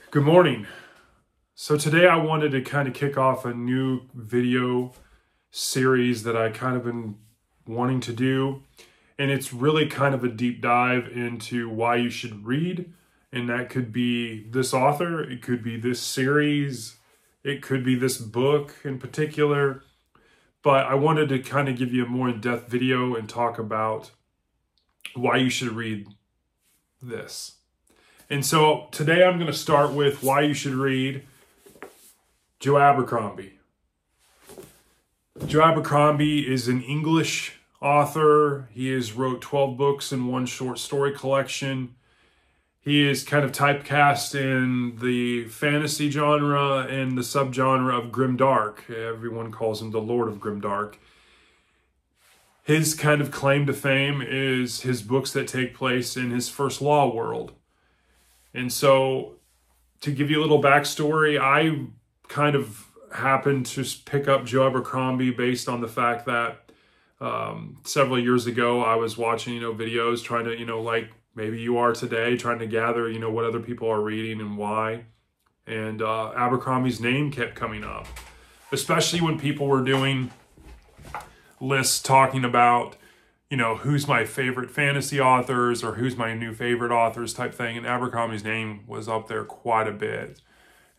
Good morning. So today I wanted to kind of kick off a new video series that I kind of been wanting to do. And it's really kind of a deep dive into why you should read. And that could be this author, it could be this series, it could be this book in particular. But I wanted to kind of give you a more in-depth video and talk about why you should read this. And so today I'm going to start with why you should read Joe Abercrombie. Joe Abercrombie is an English author. He has wrote 12 books and one short story collection. He is kind of typecast in the fantasy genre and the subgenre of grimdark. Everyone calls him the Lord of Grimdark. His kind of claim to fame is his books that take place in his first law world. And so, to give you a little backstory, I kind of happened to pick up Joe Abercrombie based on the fact that several years ago I was watching, videos trying to, like maybe you are today, trying to gather, what other people are reading and why. And Abercrombie's name kept coming up, especially when people were doing lists talking about, who's my favorite fantasy authors or who's my new favorite authors type thing. And Abercrombie's name was up there quite a bit.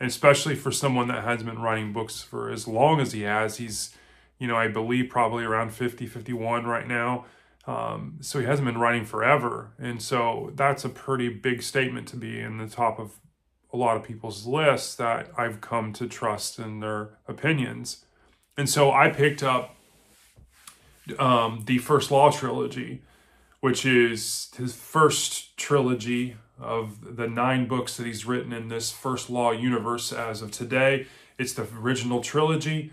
And especially for someone that has been writing books for as long as he has. He's, I believe probably around 50, 51 right now. So he hasn't been writing forever. And so that's a pretty big statement to be in the top of a lot of people's lists that I've come to trust in their opinions. And so I picked up the First Law trilogy, which is his first trilogy of the 9 books that he's written in this First Law universe as of today. It's the original trilogy.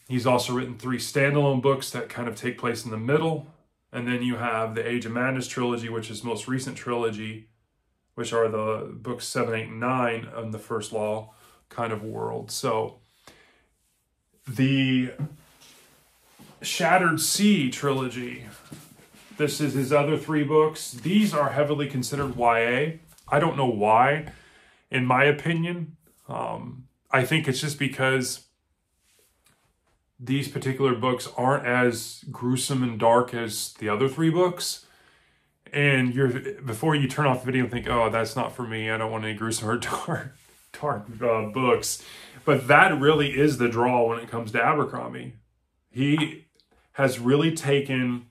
He's also written 3 standalone books that kind of take place in the middle. And then you have the Age of Madness trilogy, which is most recent trilogy, which are the books 7, 8, and 9 of the First Law kind of world. So the Shattered Sea trilogy, this is his other 3 books. These are heavily considered YA. I don't know why, in my opinion. I think it's just because these particular books aren't as gruesome and dark as the other 3 books. And before you turn off the video and think, oh, that's not for me, I don't want any gruesome or dark books. But that really is the draw when it comes to Abercrombie. He has really taken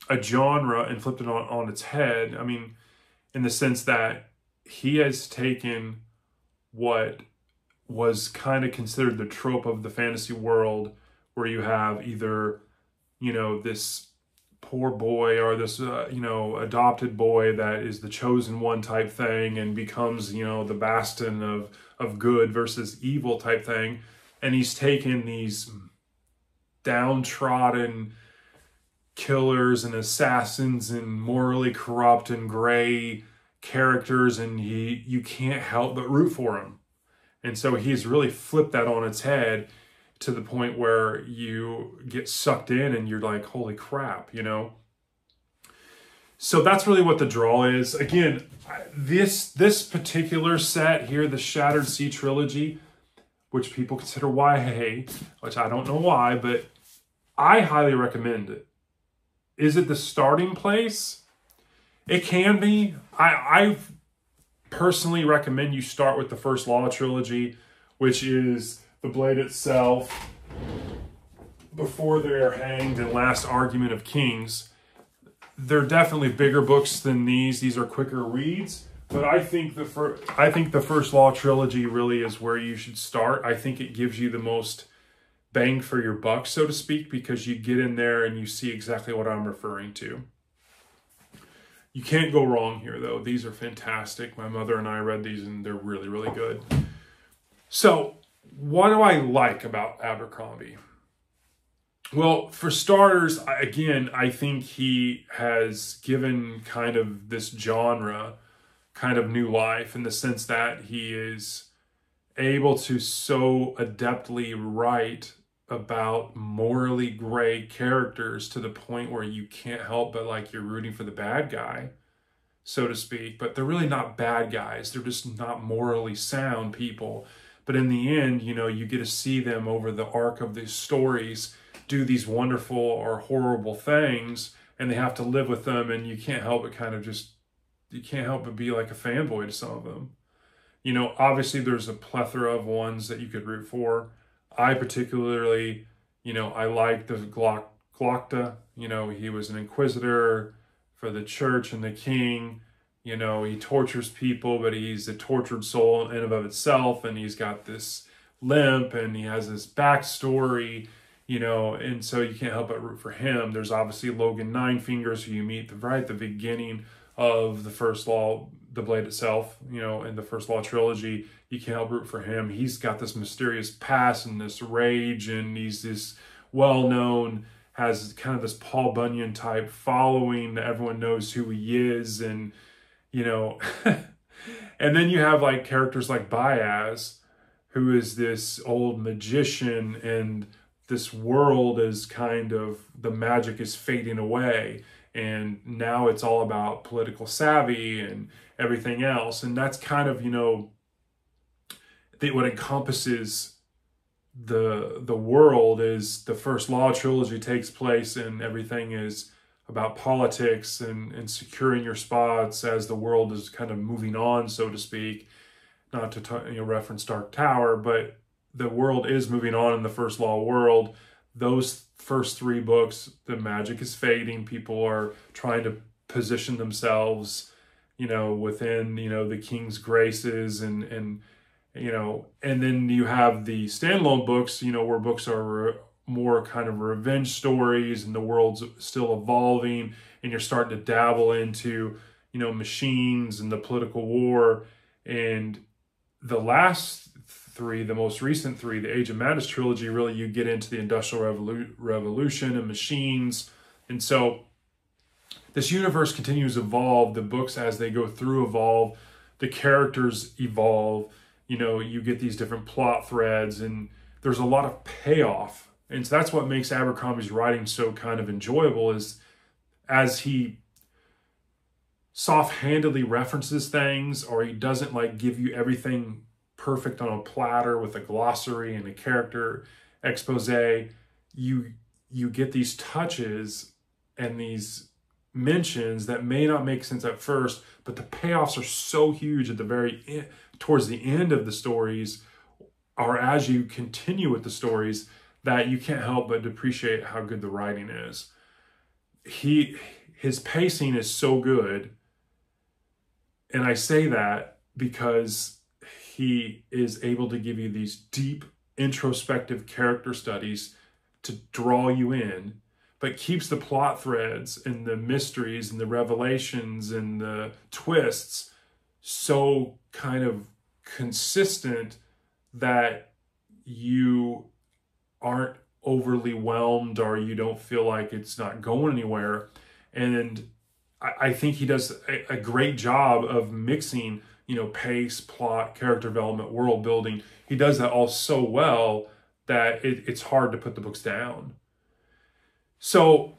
a genre and flipped it on its head. I mean, in the sense that he has taken what was kind of considered the trope of the fantasy world, where you have either, this poor boy or this, adopted boy that is the chosen one type thing and becomes, the bastion of good versus evil type thing. And he's taken these downtrodden killers and assassins and morally corrupt and gray characters, and you can't help but root for him. And so he's really flipped that on its head to the point where you get sucked in and you're like, holy crap, So that's really what the draw is. Again, this particular set here, the Shattered Sea trilogy, which people consider YA, which I don't know why, but I highly recommend it. Is it the starting place? It can be. I personally recommend you start with the First Law trilogy, which is The Blade Itself, Before They're Hanged, and Last Argument of Kings. They're definitely bigger books than these. These are quicker reads, but I think the First Law trilogy really is where you should start. I think it gives you the most bang for your buck, so to speak, because you get in there and you see exactly what I'm referring to. You can't go wrong here, though. These are fantastic. My mother and I read these, and they're really, really good. So, what do I like about Abercrombie? Well, for starters, again, I think he has given kind of this genre kind of new life in the sense that he is able to so adeptly write about morally gray characters to the point where you can't help but like you're rooting for the bad guy. so to speak, but they're really not bad guys. They're just not morally sound people. But in the end, you know, you get to see them over the arc of these stories do these wonderful or horrible things, and they have to live with them, and you can't help but you can't help but be like a fanboy to some of them. You know, obviously there's a plethora of ones that you could root for. I particularly, you know, I like the Glockta. You know, he was an inquisitor for the church and the king. You know, he tortures people, but he's a tortured soul in and of itself, and he's got this limp, and he has this backstory, you know, and so you can't help but root for him. There's obviously Logan Ninefingers, who you meet right at the beginning of the First Law, the Blade itself, you know, in the First Law trilogy. You can't help root for him. He's got this mysterious past and this rage, and he's this well-known, has kind of this Paul Bunyan type following that everyone knows who he is, and, you know, and then you have like characters like Baez, who is this old magician, and this world is kind of, the magic is fading away, and now it's all about political savvy and everything else. And that's kind of, you know, what encompasses the world is the First Law trilogy takes place, and everything is about politics and securing your spots as the world is kind of moving on, so to speak. Not to reference Dark Tower, but the world is moving on in the First Law world. Those first three books, the magic is fading. People are trying to position themselves, you know, within, you know, the king's graces, and you know, and then you have the standalone books, you know, where books are more kind of revenge stories, and the world's still evolving, and you're starting to dabble into, you know, machines and the political war. And the last three, the most recent three, the Age of Madness trilogy, really you get into the Industrial Revolution and machines. And so this universe continues to evolve. The books, as they go through, evolve. The characters evolve. You know, you get these different plot threads, and there's a lot of payoff. And so that's what makes Abercrombie's writing so kind of enjoyable, is as he soft-handedly references things, or he doesn't like give you everything perfect on a platter with a glossary and a character expose, you get these touches and these mentions that may not make sense at first, but the payoffs are so huge at the very end, towards the end of the stories, or as you continue with the stories, that you can't help but appreciate how good the writing is. His pacing is so good, and I say that because he is able to give you these deep introspective character studies to draw you in, but keeps the plot threads and the mysteries and the revelations and the twists so kind of consistent that you aren't overly whelmed, or you don't feel like it's not going anywhere. And I think he does a great job of mixing, you know, pace, plot, character development, world building. He does that all so well that it's hard to put the books down. So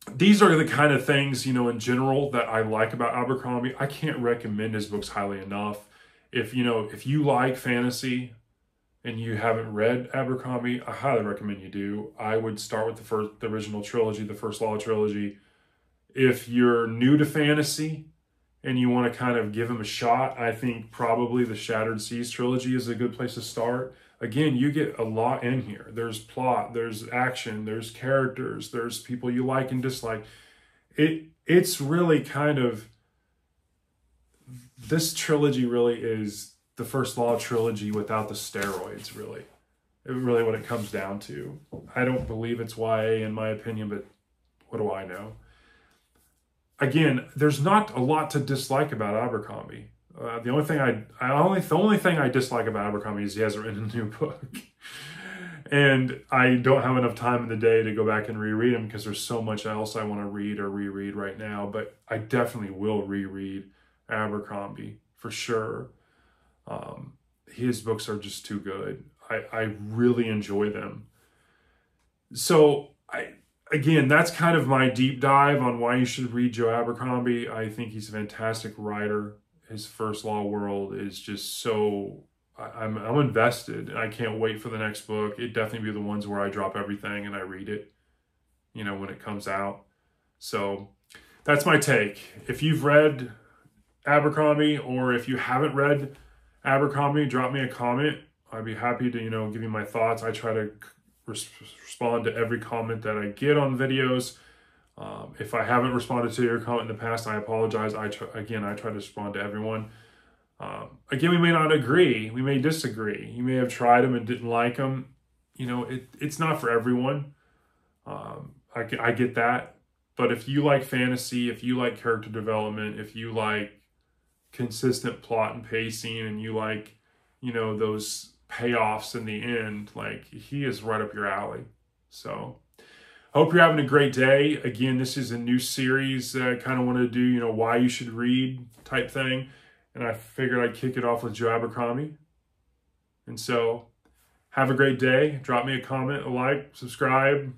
these are the kind of things, you know, in general that I like about Abercrombie. I can't recommend his books highly enough. If you like fantasy and you haven't read Abercrombie, I highly recommend you do. I would start with the original trilogy, the First Law trilogy. If you're new to fantasy and you want to kind of give him a shot, I think probably the Shattered Seas trilogy is a good place to start. Again, you get a lot in here. There's plot, there's action, there's characters, there's people you like and dislike. It's really kind of, this trilogy really is the First Law trilogy without the steroids, really. Really what it comes down to. I don't believe it's YA in my opinion, but what do I know? Again, there's not a lot to dislike about Abercrombie. The only thing I dislike about Abercrombie is he hasn't written a new book. And I don't have enough time in the day to go back and reread them because there's so much else I want to read or reread right now. But I definitely will reread Abercrombie for sure. His books are just too good. I really enjoy them. So again, that's kind of my deep dive on why you should read Joe Abercrombie. I think he's a fantastic writer. His First Law World is just so, I'm invested. I can't wait for the next book. It'd definitely be the ones where I drop everything and I read it, you know, when it comes out. So that's my take. If you've read Abercrombie, or if you haven't read Abercrombie, drop me a comment. I'd be happy to, you know, give you my thoughts. I try to respond to every comment that I get on videos. If I haven't responded to your comment in the past, I apologize. Again, I try to respond to everyone. Again, we may not agree. We may disagree. You may have tried them and didn't like them. You know, it's not for everyone. I get that. But if you like fantasy, if you like character development, if you like consistent plot and pacing, and you like, you know, those payoffs in the end, like, he is right up your alley. So hope you're having a great day. Again, this is a new series that I kind of want to do, you know, why you should read type thing. And I figured I'd kick it off with Joe Abercrombie. And so have a great day. Drop me a comment, a like, subscribe.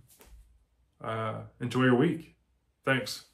Enjoy your week. Thanks.